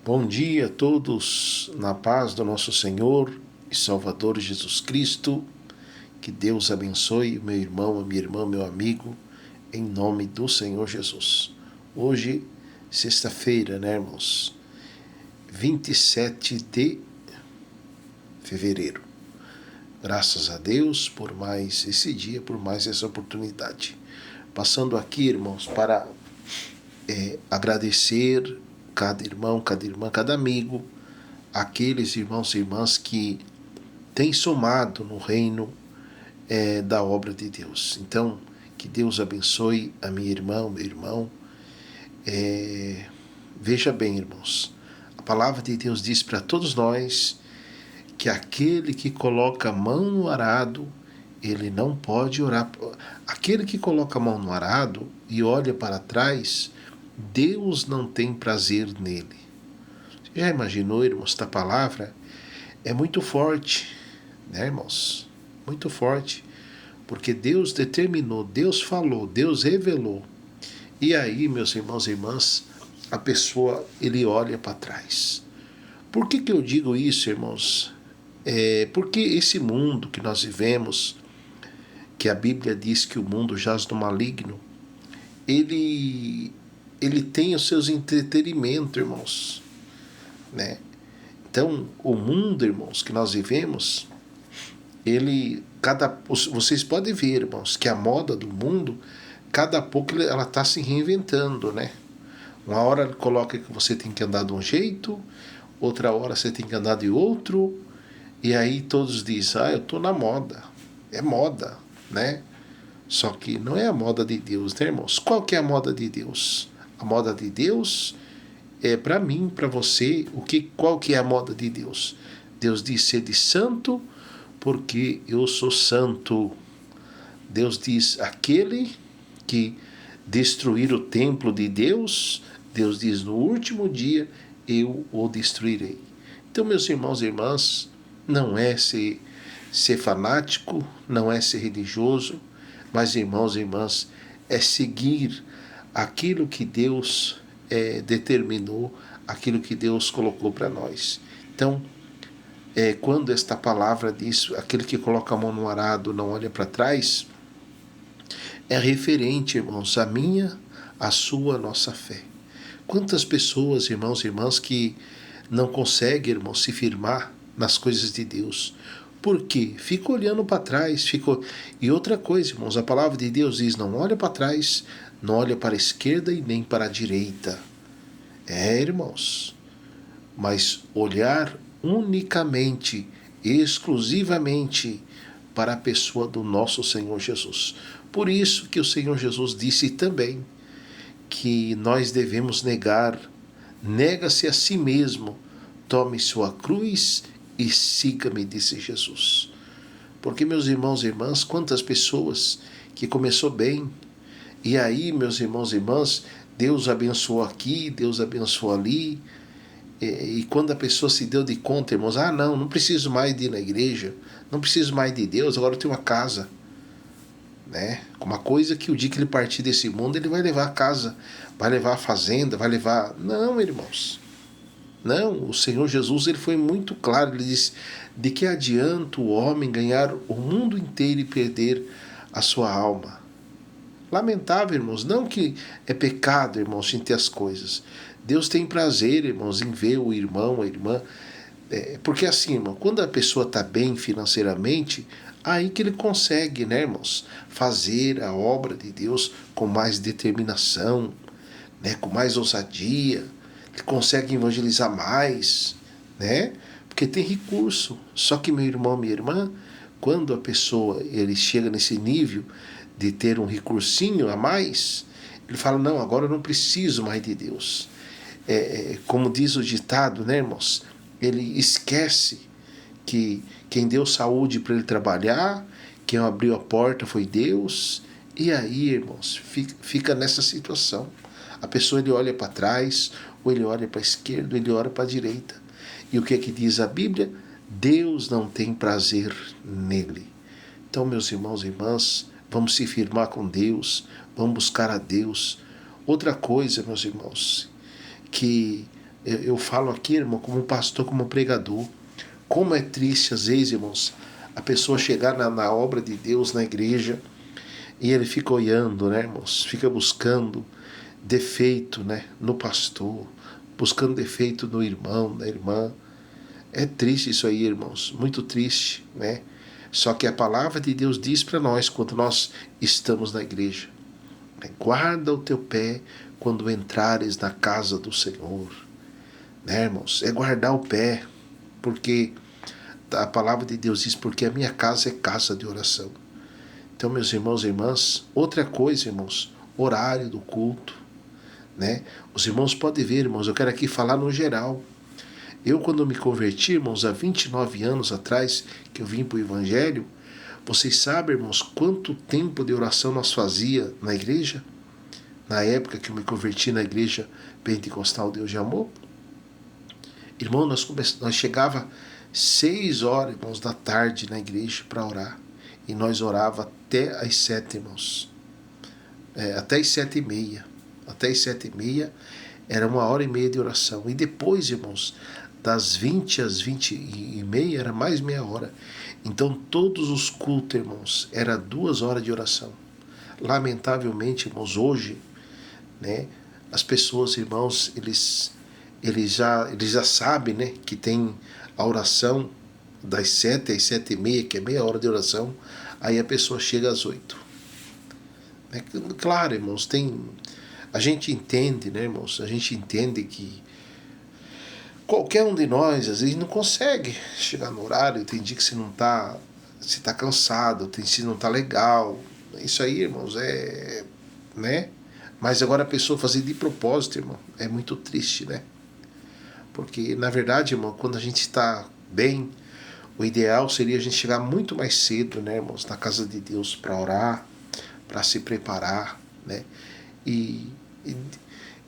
Bom dia a todos, na paz do nosso Senhor e Salvador Jesus Cristo. Que Deus abençoe meu irmão, a minha irmã, meu amigo, em nome do Senhor Jesus. Hoje, sexta-feira, né, irmãos? 27 de fevereiro. Graças a Deus por mais esse dia, por mais essa oportunidade. Passando aqui, irmãos, para agradecer cada irmão, cada irmã, cada amigo, aqueles irmãos e irmãs que têm somado no reino da obra de Deus. Então, que Deus abençoe a minha irmã, o meu irmão. Veja bem, irmãos, a palavra de Deus diz para todos nós que aquele que coloca a mão no arado, ele não pode orar. Aquele que coloca a mão no arado e olha para trás, Deus não tem prazer nele. Você já imaginou, irmãos, esta palavra é muito forte, né, irmãos? Muito forte, porque Deus determinou, Deus falou, Deus revelou. E aí, meus irmãos e irmãs, a pessoa, ele olha para trás. Por que eu digo isso, irmãos? Porque esse mundo que nós vivemos, que a Bíblia diz que o mundo jaz no maligno, ele tem os seus entretenimentos, irmãos, né? Então, o mundo, irmãos, que nós vivemos, vocês podem ver, irmãos, que a moda do mundo, cada pouco ela está se reinventando, né? Uma hora ele coloca que você tem que andar de um jeito, outra hora você tem que andar de outro, e aí todos dizem, eu estou na moda. É moda, né? Só que não é a moda de Deus, né, irmãos? Qual que é a moda de Deus? A moda de Deus é para mim, para você, qual que é a moda de Deus? Deus diz, sede santo, porque eu sou santo. Deus diz, aquele que destruir o templo de Deus, Deus diz, no último dia eu o destruirei. Então, meus irmãos e irmãs, não é ser fanático, não é ser religioso, mas, irmãos e irmãs, é seguir aquilo que Deus determinou, aquilo que Deus colocou para nós. Então, quando esta palavra diz, aquele que coloca a mão no arado não olha para trás, é referente, irmãos, à minha, à sua, à nossa fé. Quantas pessoas, irmãos e irmãs, que não conseguem, irmãos, se firmar nas coisas de Deus. Por quê? Fica olhando para trás. E outra coisa, irmãos, a palavra de Deus diz, não olha para trás, não olha para a esquerda e nem para a direita. Irmãos, mas olhar unicamente, exclusivamente para a pessoa do nosso Senhor Jesus. Por isso que o Senhor Jesus disse também que nós devemos nega-se a si mesmo, tome sua cruz e siga-me, disse Jesus. Porque, meus irmãos e irmãs, quantas pessoas que começou bem, e aí, meus irmãos e irmãs, Deus abençoou aqui, Deus abençoou ali, e quando a pessoa se deu de conta, irmãos, não preciso mais de ir na igreja, não preciso mais de Deus, agora eu tenho uma casa, né? Uma coisa que o dia que ele partir desse mundo, ele vai levar a casa, vai levar a fazenda, vai levar... Não, irmãos. Não, o Senhor Jesus, ele foi muito claro, ele disse, de que adianta o homem ganhar o mundo inteiro e perder a sua alma? Lamentável, irmãos, não que é pecado, irmãos, em ter as coisas. Deus tem prazer, irmãos, em ver o irmão, a irmã. Porque assim, irmão, quando a pessoa está bem financeiramente, aí que ele consegue, né, irmãos, fazer a obra de Deus com mais determinação, né, com mais ousadia. Ele consegue evangelizar mais, né, porque tem recurso. Só que, meu irmão, minha irmã, quando a pessoa ele chega nesse nível de ter um recursinho a mais, ele fala, não, agora eu não preciso mais de Deus. Como diz o ditado, né, irmãos? Ele esquece que quem deu saúde para ele trabalhar, quem abriu a porta foi Deus. E aí, irmãos, fica nessa situação. A pessoa ele olha para trás, ou ele olha para a esquerda, ou ele olha para a direita. E o que é que diz a Bíblia? Deus não tem prazer nele. Então, meus irmãos e irmãs, vamos se firmar com Deus, vamos buscar a Deus. Outra coisa, meus irmãos, que Eu falo aqui, irmão, como pastor, como pregador. Como é triste, às vezes, irmãos, a pessoa chegar na obra de Deus, na igreja, e ele fica olhando, né, irmãos? Fica buscando defeito, né, no pastor, buscando defeito no irmão, na irmã. É triste isso aí, irmãos, muito triste, né? Só que a palavra de Deus diz para nós, quando nós estamos na igreja, né? Guarda o teu pé quando entrares na casa do Senhor, né, irmãos? É guardar o pé, porque a palavra de Deus diz, porque a minha casa é casa de oração. Então, meus irmãos e irmãs, outra coisa, irmãos, horário do culto, né? Os irmãos podem ver, irmãos, eu quero aqui falar no geral. Eu, quando me converti, irmãos, há 29 anos atrás, que eu vim para o Evangelho, vocês sabem, irmãos, quanto tempo de oração nós fazia na igreja? Na época que eu me converti na igreja pentecostal Deus de Amor? Irmão, nós chegava 6 horas, irmãos, da tarde na igreja para orar. E nós orava até às 7, irmãos. Até às 7h30. Até às 7h30 era 1h30 de oração. E depois, irmãos, das 20 às 20h30 era mais meia hora. Então todos os cultos, irmãos, era 2 horas de oração. Lamentavelmente, irmãos, hoje, né, as pessoas, irmãos, eles já sabem, né, que tem a oração das 7 às 7h30, que é meia hora de oração, aí a pessoa chega às 8. Claro, irmãos, a gente entende, né, irmãos? A gente entende que qualquer um de nós, às vezes, não consegue chegar no horário. Tem dia que você tá cansado, tem dia que não tá legal. Isso aí, irmãos, né? Mas agora a pessoa fazer de propósito, irmão, é muito triste, né? Porque, na verdade, irmão, quando a gente está bem, o ideal seria a gente chegar muito mais cedo, né, irmãos, na casa de Deus para orar, para se preparar, né? E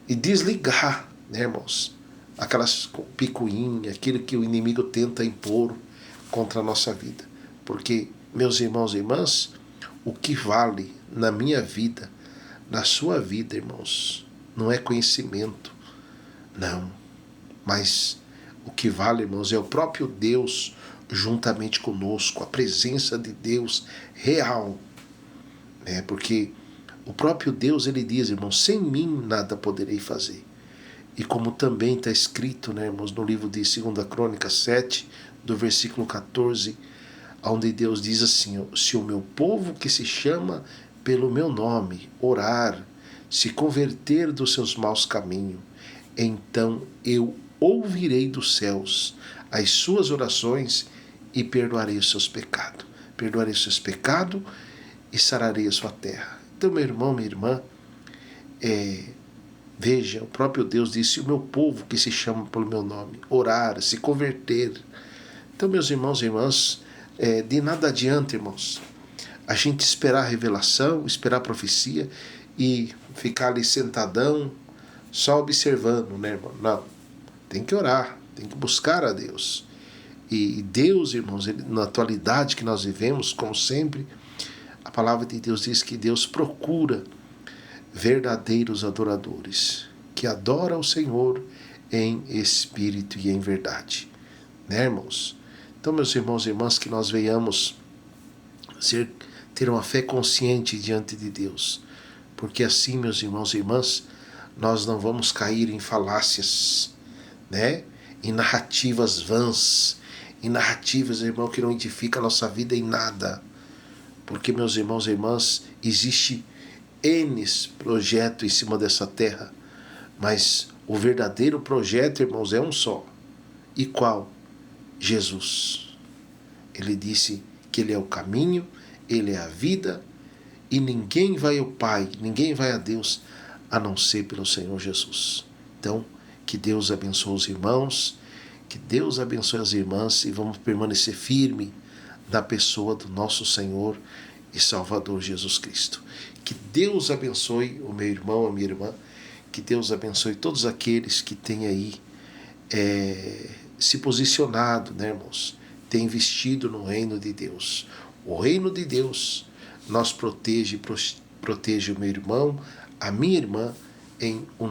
desligar, né, irmãos, aquelas picuinhas, aquilo que o inimigo tenta impor contra a nossa vida. Porque, meus irmãos e irmãs, o que vale na minha vida, na sua vida, irmãos, não é conhecimento, não. Mas o que vale, irmãos, é o próprio Deus juntamente conosco, a presença de Deus real, né? Porque o próprio Deus, ele diz, irmãos, sem mim nada poderei fazer. E como também está escrito, né, irmãos, no livro de 2 Crônicas 7, do versículo 14, onde Deus diz assim: se o meu povo que se chama pelo meu nome orar, se converter dos seus maus caminhos, então eu ouvirei dos céus as suas orações e perdoarei os seus pecados. Perdoarei os seus pecados e sararei a sua terra. Então, meu irmão, minha irmã, veja, o próprio Deus disse: o meu povo que se chama pelo meu nome, orar, se converter. Então, meus irmãos e irmãs, de nada adianta, irmãos, a gente esperar a revelação, esperar a profecia e ficar ali sentadão, só observando, né, irmão? Não, tem que orar, tem que buscar a Deus. E Deus, irmãos, na atualidade que nós vivemos, como sempre, a palavra de Deus diz que Deus procura verdadeiros adoradores, que adoram o Senhor em espírito e em verdade. Né, irmãos? Então, meus irmãos e irmãs, que nós venhamos ter uma fé consciente diante de Deus. Porque assim, meus irmãos e irmãs, nós não vamos cair em falácias, né? Em narrativas vãs, em narrativas, irmão, que não edificam a nossa vida em nada. Porque, meus irmãos e irmãs, existe N projetos em cima dessa terra, mas o verdadeiro projeto, irmãos, é um só. E qual? Jesus. Ele disse que Ele é o caminho, Ele é a vida, e ninguém vai ao Pai, ninguém vai a Deus, a não ser pelo Senhor Jesus. Então, que Deus abençoe os irmãos, que Deus abençoe as irmãs, e vamos permanecer firme na pessoa do nosso Senhor e Salvador Jesus Cristo. Que Deus abençoe o meu irmão, a minha irmã, que Deus abençoe todos aqueles que têm aí se posicionado, né, irmãos? Têm investido no reino de Deus. O reino de Deus nos protege o meu irmão, a minha irmã, em um